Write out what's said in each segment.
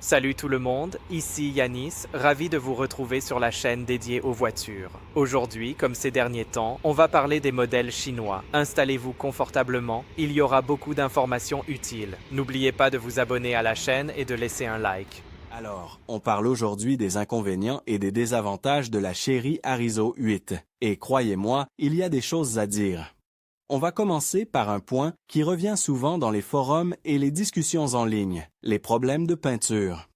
Salut tout le monde, ici Yanis, ravi de vous retrouver sur la chaîne dédiée aux voitures. Aujourd'hui, comme ces derniers temps, on va parler des modèles chinois. Installez-vous confortablement, il y aura beaucoup d'informations utiles. N'oubliez pas de vous abonner à la chaîne et de laisser un like. Alors, on parle aujourd'hui des inconvénients et des désavantages de la Chery Arizo 8. Et croyez-moi, il y a des choses à dire. On va commencer par un point qui revient souvent dans les forums et les discussions en ligne, les problèmes de peinture.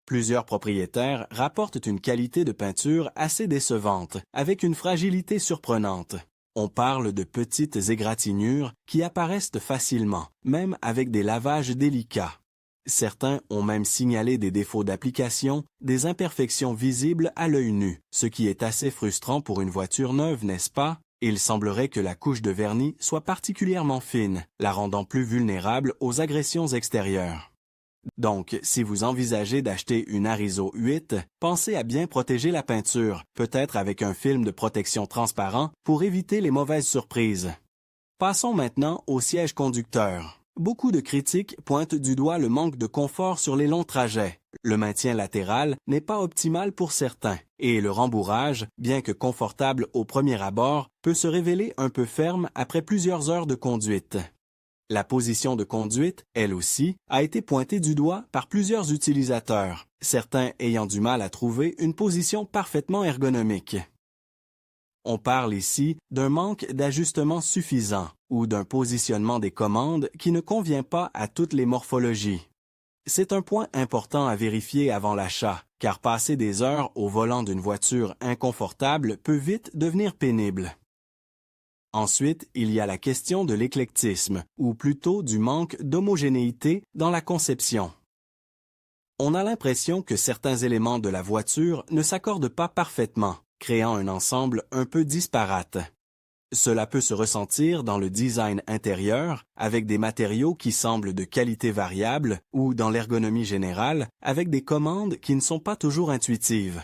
Plusieurs propriétaires rapportent une qualité de peinture assez décevante, avec une fragilité surprenante. On parle de petites égratignures qui apparaissent facilement, même avec des lavages délicats. Certains ont même signalé des défauts d'application, des imperfections visibles à l'œil nu, ce qui est assez frustrant pour une voiture neuve, n'est-ce pas? Il semblerait que la couche de vernis soit particulièrement fine, la rendant plus vulnérable aux agressions extérieures. Donc, si vous envisagez d'acheter une Arizo 8, pensez à bien protéger la peinture, peut-être avec un film de protection transparent pour éviter les mauvaises surprises. Passons maintenant au siège conducteur. Beaucoup de critiques pointent du doigt le manque de confort sur les longs trajets. Le maintien latéral n'est pas optimal pour certains, et le rembourrage, bien que confortable au premier abord, peut se révéler un peu ferme après plusieurs heures de conduite. La position de conduite, elle aussi, a été pointée du doigt par plusieurs utilisateurs, certains ayant du mal à trouver une position parfaitement ergonomique. On parle ici d'un manque d'ajustement suffisant ou d'un positionnement des commandes qui ne convient pas à toutes les morphologies. C'est un point important à vérifier avant l'achat, car passer des heures au volant d'une voiture inconfortable peut vite devenir pénible. Ensuite, il y a la question de l'éclectisme, ou plutôt du manque d'homogénéité dans la conception. On a l'impression que certains éléments de la voiture ne s'accordent pas parfaitement, créant un ensemble un peu disparate. Cela peut se ressentir dans le design intérieur, avec des matériaux qui semblent de qualité variable, ou dans l'ergonomie générale, avec des commandes qui ne sont pas toujours intuitives.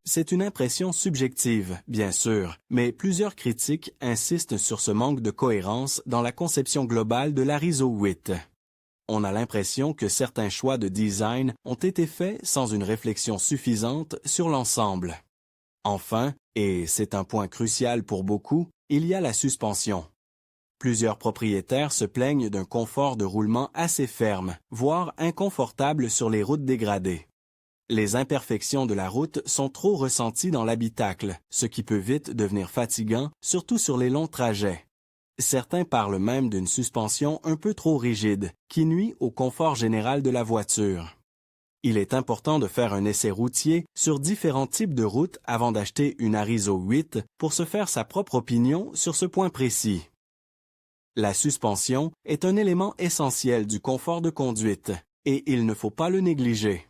C'est une impression subjective, bien sûr, mais plusieurs critiques insistent sur ce manque de cohérence dans la conception globale de l'Arizo 8. On a l'impression que certains choix de design ont été faits sans une réflexion suffisante sur l'ensemble. Enfin, et c'est un point crucial pour beaucoup, il y a la suspension. Plusieurs propriétaires se plaignent d'un confort de roulement assez ferme, voire inconfortable sur les routes dégradées. Les imperfections de la route sont trop ressenties dans l'habitacle, ce qui peut vite devenir fatigant, surtout sur les longs trajets. Certains parlent même d'une suspension un peu trop rigide, qui nuit au confort général de la voiture. Il est important de faire un essai routier sur différents types de routes avant d'acheter une Arizo 8 pour se faire sa propre opinion sur ce point précis. La suspension est un élément essentiel du confort de conduite, et il ne faut pas le négliger.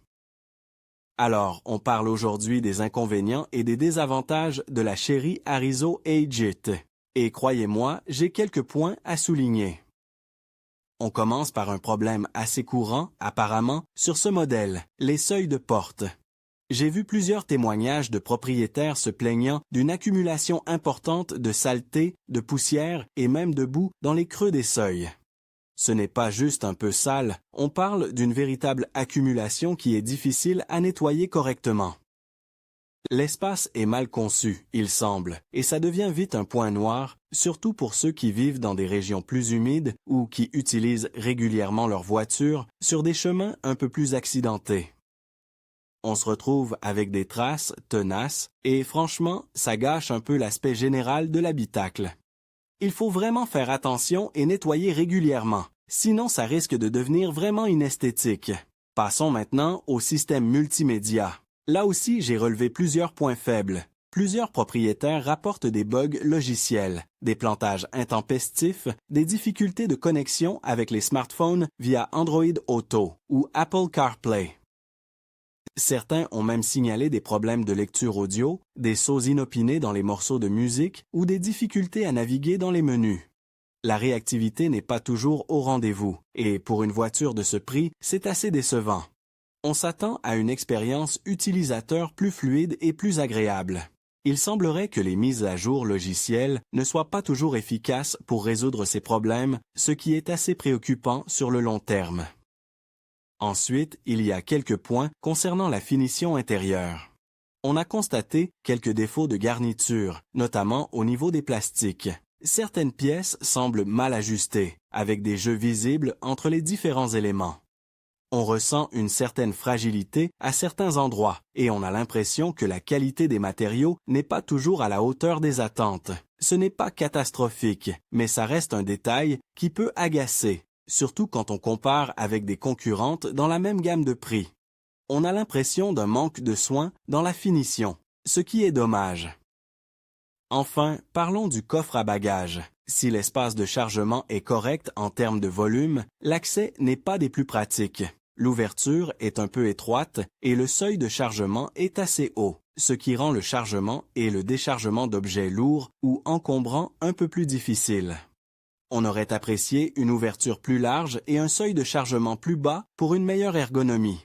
Alors, on parle aujourd'hui des inconvénients et des désavantages de la Chery Arizo 8. Et croyez-moi, j'ai quelques points à souligner. On commence par un problème assez courant, apparemment, sur ce modèle, les seuils de porte. J'ai vu plusieurs témoignages de propriétaires se plaignant d'une accumulation importante de saleté, de poussière et même de boue dans les creux des seuils. Ce n'est pas juste un peu sale, on parle d'une véritable accumulation qui est difficile à nettoyer correctement. L'espace est mal conçu, il semble, et ça devient vite un point noir, surtout pour ceux qui vivent dans des régions plus humides ou qui utilisent régulièrement leur voiture sur des chemins un peu plus accidentés. On se retrouve avec des traces tenaces et franchement, ça gâche un peu l'aspect général de l'habitacle. Il faut vraiment faire attention et nettoyer régulièrement, sinon ça risque de devenir vraiment inesthétique. Passons maintenant au système multimédia. Là aussi, j'ai relevé plusieurs points faibles. Plusieurs propriétaires rapportent des bugs logiciels, des plantages intempestifs, des difficultés de connexion avec les smartphones via Android Auto ou Apple CarPlay. Certains ont même signalé des problèmes de lecture audio, des sauts inopinés dans les morceaux de musique ou des difficultés à naviguer dans les menus. La réactivité n'est pas toujours au rendez-vous, et pour une voiture de ce prix, c'est assez décevant. On s'attend à une expérience utilisateur plus fluide et plus agréable. Il semblerait que les mises à jour logicielles ne soient pas toujours efficaces pour résoudre ces problèmes, ce qui est assez préoccupant sur le long terme. Ensuite, il y a quelques points concernant la finition intérieure. On a constaté quelques défauts de garniture, notamment au niveau des plastiques. Certaines pièces semblent mal ajustées, avec des jeux visibles entre les différents éléments. On ressent une certaine fragilité à certains endroits et on a l'impression que la qualité des matériaux n'est pas toujours à la hauteur des attentes. Ce n'est pas catastrophique, mais ça reste un détail qui peut agacer, surtout quand on compare avec des concurrentes dans la même gamme de prix. On a l'impression d'un manque de soin dans la finition, ce qui est dommage. Enfin, parlons du coffre à bagages. Si l'espace de chargement est correct en termes de volume, l'accès n'est pas des plus pratiques. L'ouverture est un peu étroite et le seuil de chargement est assez haut, ce qui rend le chargement et le déchargement d'objets lourds ou encombrants un peu plus difficiles. On aurait apprécié une ouverture plus large et un seuil de chargement plus bas pour une meilleure ergonomie.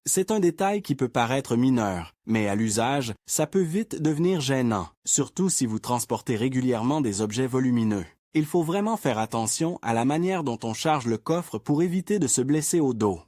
C'est un détail qui peut paraître mineur, mais à l'usage, ça peut vite devenir gênant, surtout si vous transportez régulièrement des objets volumineux. Il faut vraiment faire attention à la manière dont on charge le coffre pour éviter de se blesser au dos.